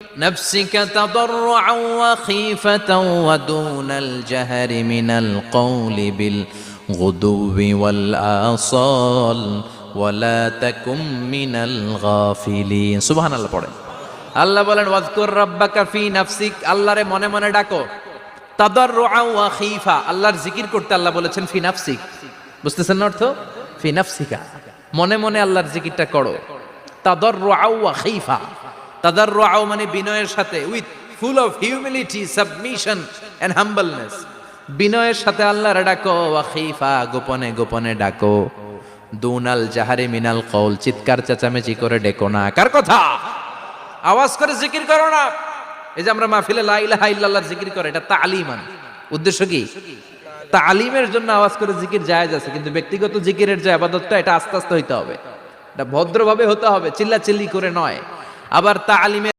نفسك تضرعا وخيفة ودون الجهر من القول بالغدو والآصال ولا تكن من الغافلين سبحان الله পড়েন আল্লাহ বলেন ওয়াজকুর রাব্বাকা ফি নাফসিক আল্লাহরে মনে মনে ডাকো তাদাররুআ ওয়া খীফা আল্লাহর জিকির করতে আল্লাহ বলেছেন ফি নাফসিক বুঝতেছেন না অর্থ ফি নাফসিকা মনে মনে আল্লাহর জিকিরটা করো তাদাররুআ ওয়া খীফা তাদাররুআ মানে বিনয়ের সাথে with full of humility submission and humbleness বিনয়ের সাথে আল্লাহরে ডাকো ওয়া খীফা গোপনে গোপনে ডাকো দুনাল জাহারি মিনাল কওল চিৎকার চেঁচামেচি করে ডেকো না কার কথা আওয়াজ করে জিকির করো না এই যে আমরা মাহফিলে লা ইলাহা ইল্লাল্লাহর জিকির করে এটা তালিমান উদ্দেশ্য কি তালিমের জন্য আওয়াজ করে জিকির জায়েজ আছে কিন্তু ব্যক্তিগত জিকিরের যে ইবাদতটা এটা আস্তে আস্তে হইতে হবে এটা ভদ্রভাবে হতে হবে চিল্লাচিল্লি করে নয় আবার তালিমে